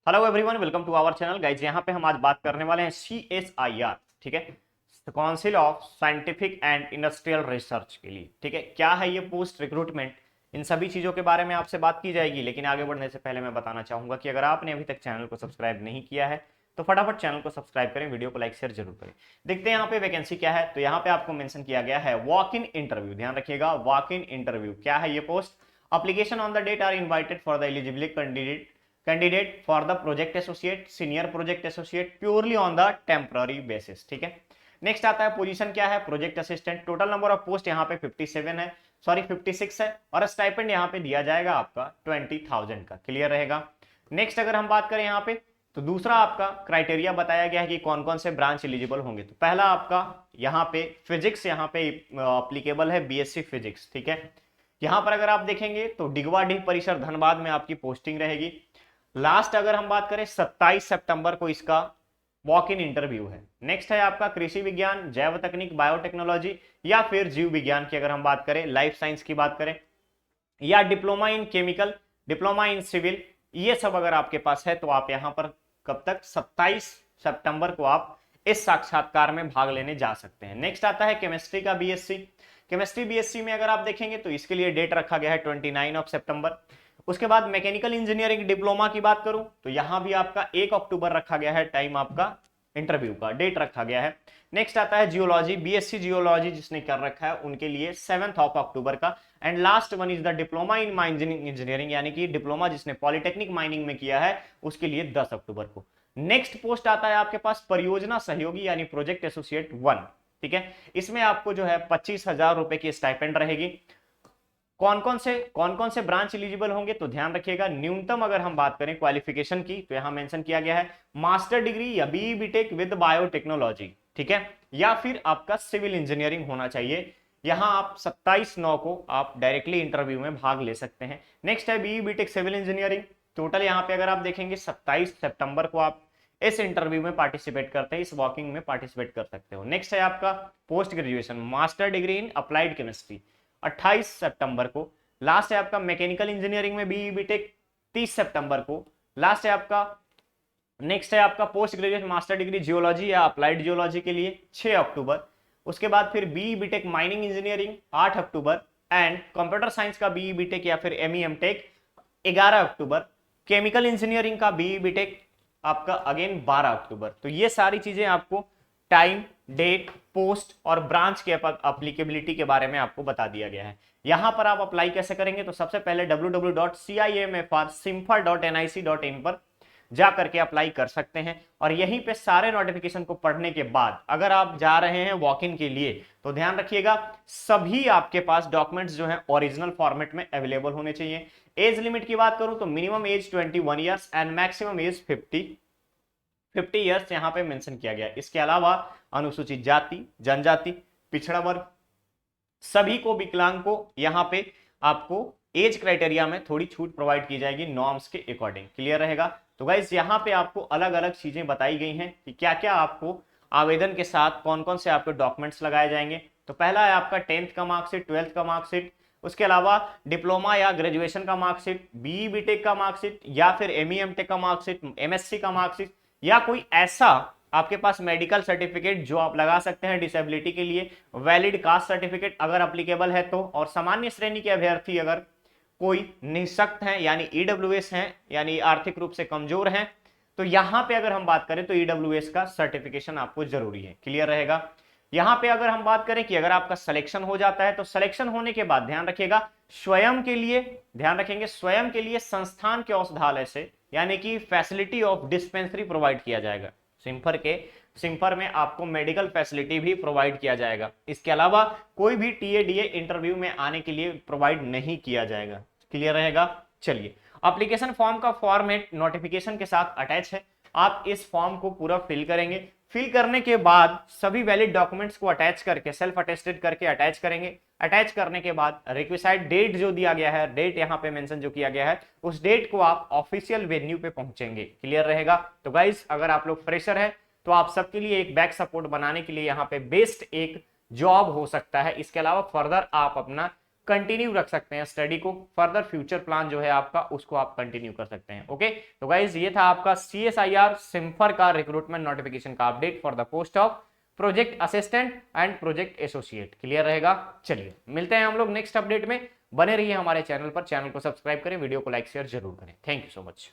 Hello everyone, welcome to our channel guys. यहाँ पे हम आज बात करने वाले हैं CSIR, ठीक है, council of scientific and industrial research के लिए। ठीक है, क्या है ये पोस्ट रिक्रूटमेंट, इन सभी चीजों के बारे में आपसे बात की जाएगी। लेकिन आगे बढ़ने से पहले मैं बताना चाहूंगा कि अगर आपने अभी तक चैनल को सब्सक्राइब नहीं किया है तो फटाफट चैनल को सब्सक्राइब करें, वीडियो को लाइक शेयर जरूर करें। देखते हैं यहाँ पे वैकेंसी क्या है। तो यहाँ पे आपको मेंशन किया गया है वॉक इन इंटरव्यू। ध्यान रखिएगा, वॉक इन इंटरव्यू क्या है ये post. Application on the date are invited for the eligibility candidate for the project associate, senior project associate, purely on the temporary basis. ठीक है, नेक्स्ट आता है पोजीशन क्या है, project assistant. Total number of post यहाँ पे 57 है, sorry 56 है, और स्टाइपेंड यहाँ पे दिया जाएगा आपका 20,000 का। क्लियर रहेगा। नेक्स्ट अगर हम बात करें यहाँ पे, तो दूसरा आपका क्राइटेरिया बताया गया है कि कौन कौन से ब्रांच एलिजिबल होंगे। तो पहला आपका यहाँ पे फिजिक्स यहाँ पे अप्लीकेबल है, BSc फिजिक्स। ठीक है, यहाँ पर अगर आप देखेंगे तो डिगवाडीह परिसर धनबाद में आपकी पोस्टिंग रहेगी। लास्ट अगर हम बात करें 27 सितंबर को इसका वॉक इन इंटरव्यू है। नेक्स्ट है आपका कृषि विज्ञान, जैव तकनीक, बायोटेक्नोलॉजी, या फिर जीव विज्ञान की अगर हम बात करें, लाइफ साइंस की बात करें, या diploma in chemical, diploma in civil, ये सब अगर आपके पास है तो आप यहां पर कब तक 27 सितंबर को आप इस साक्षात्कार में भाग लेने जा सकते हैं। नेक्स्ट आता है केमिस्ट्री का BSc। केमिस्ट्री BSc में अगर आप देखेंगे तो इसके लिए डेट रखा गया है 29 सितंबर। उसके बाद मैकेनिकल इंजीनियरिंग डिप्लोमा की बात करूं तो यहां भी आपका 1 अक्टूबर रखा गया है, टाइम आपका इंटरव्यू का डेट रखा गया है। नेक्स्ट आता है जियोलॉजी, BSc जियोलॉजी जिसने कर रखा है उनके लिए 7 अक्टूबर का। And last one is the diploma in mining engineering, यानी कि डिप्लोमा जिसने पॉलिटेक्निक माइनिंग में किया है उसके लिए 10 अक्टूबर को। नेक्स्ट पोस्ट आता है आपके पास परियोजना सहयोगी यानी प्रोजेक्ट एसोसिएट 1। ठीक है, इसमें आपको जो है 25,000 रुपए की स्टाइपेंड रहेगी। कौन कौन से ब्रांच एलिजिबल होंगे तो ध्यान रखिएगा, न्यूनतम अगर हम बात करें क्वालिफिकेशन की तो यहां मेंशन किया गया है मास्टर डिग्री या BE BTech विद बायोटेक्नोलॉजी। ठीक है, या फिर आपका सिविल इंजीनियरिंग होना चाहिए। यहां आप 27/9 को आप डायरेक्टली इंटरव्यू में भाग ले सकते हैं। नेक्स्ट है BE BTech civil engineering. Total यहां पे अगर आप देखेंगे 27 सितंबर को आप इस इंटरव्यू में पार्टिसिपेट करते हैं, इस वॉकिंग में पार्टिसिपेट कर सकते हो। नेक्स्ट है आपका post graduation master degree in applied chemistry 28 सितंबर को। लास्ट है आपका मैकेनिकल इंजीनियरिंग में BE BTech 30 सितंबर को। लास्ट है आपका, नेक्स्ट है आपका post graduate master degree geology या अप्लाइड जियोलॉजी के लिए 6 अक्टूबर। उसके बाद फिर BE BTech mining engineering 8 October. And computer science का BE BTech या फिर ME MTech 11 अक्टूबर। केमिकल इंजीनियरिंग का BE BTech आपका अगेन 12 अक्टूबर। तो ये सारी चीजें आपको टाइम, डेट, पोस्ट और ब्रांच के अप्लीकेबिलिटी के बारे में आपको बता दिया गया है। यहां पर आप अप्लाई कैसे करेंगे तो सबसे पहले www.cimfr.simfa.nic.in पर जा करके अप्लाई कर सकते हैं। और यहीं पे सारे नोटिफिकेशन को पढ़ने के बाद अगर आप जा रहे हैं वॉक इन के लिए तो ध्यान रखिएगा सभी आपके पास डॉक्यूमेंट्स जो हैं ओरिजिनल फॉर्मेट में अवेलेबल होने चाहिए। एज लिमिट की बात करूं तो minimum age 21 years and maximum age 50 years यहां पे मेंशन किया गया है। इसके अलावा अनुसूचित जाति, जनजाति, पिछड़ा वर्ग, सभी को, विकलांग को यहां पे आपको एज क्राइटेरिया में थोड़ी छूट प्रोवाइड की जाएगी नॉर्म्स के अकॉर्डिंग। क्लियर रहेगा। तो गाइस यहां पे आपको अलग अलग चीजें बताई गई हैं कि क्या क्या आपको आवेदन के साथ कौन कौन से आपके डॉक्यूमेंट्स लगाए जाएंगे। तो पहला है आपका 10th का मार्कशीट, 12th का मार्कशीट, उसके अलावा डिप्लोमा या ग्रेजुएशन का मार्कशीट, BE BTech का मार्कशीट, या फिर ME MTech का मार्कशीट, MSc का मार्कशीट, या कोई ऐसा आपके पास मेडिकल सर्टिफिकेट जो आप लगा सकते हैं डिसेबिलिटी के लिए, वैलिड कास्ट सर्टिफिकेट अगर अप्लीकेबल है तो, और सामान्य श्रेणी के अभ्यर्थी अगर कोई निःशक्त हैं यानी EWS हैं यानी आर्थिक रूप से कमजोर हैं तो यहां पे अगर हम बात करें तो EWS का सर्टिफिकेशन आपको जरूरी है। क्लियर रहेगा। यहां पे अगर हम बात करें कि अगर आपका सिलेक्शन हो जाता है तो सिलेक्शन होने के बाद ध्यान रखिएगा स्वयं के लिए, ध्यान रखेंगे स्वयं के लिए संस्थान के औषधालय से यानी कि फैसिलिटी ऑफ डिस्पेंसरी प्रोवाइड किया जाएगा। सिम्फर में आपको मेडिकल फैसिलिटी भी प्रोवाइड किया जाएगा। इसके अलावा कोई भी TADA इंटरव्यू में आने के लिए प्रोवाइड नहीं किया जाएगा। क्लियर रहेगा। चलिए, एप्लीकेशन फॉर्म का फॉर्मेट नोटिफिकेशन के साथ अटैच है। आप इस फॉर्म को पूरा फिल करेंगे। फिल करने के बाद सभी वैलिड डॉक्यूमेंट्स को अटैच करके सेल्फ अटेस्टेड करके अटैच करेंगे। अटैच करने के बाद रिक्विसाइड डेट जो दिया गया है, डेट यहाँ पे मेंशन जो किया गया है, उस डेट को आप ऑफिशियल वेन्यू पे पहुंचेंगे। क्लियर रहेगा। तो गाइस अगर आप लोग फ्रेशर है तो आप सबके लिए एक बैक सपोर्ट बनाने के लिए यहाँ पे बेस्ट एक जॉब हो सकता है। इसके अलावा फर्दर आप अपना कंटिन्यू रख सकते हैं स्टडी को, फर्दर फ्यूचर प्लान जो है आपका उसको आप कंटिन्यू कर सकते हैं। ओके, तो गाइज ये था आपका CSIR सिम्फर का रिक्रूटमेंट नोटिफिकेशन का update for the post of project assistant and project associate. Clear रहेगा? चलिए मिलते हैं हम लोग नेक्स्ट अपडेट में। बने रहिए हमारे चैनल पर, चैनल को सब्सक्राइब करें, वीडियो को लाइक शेयर जरूर करें। Thank you so much.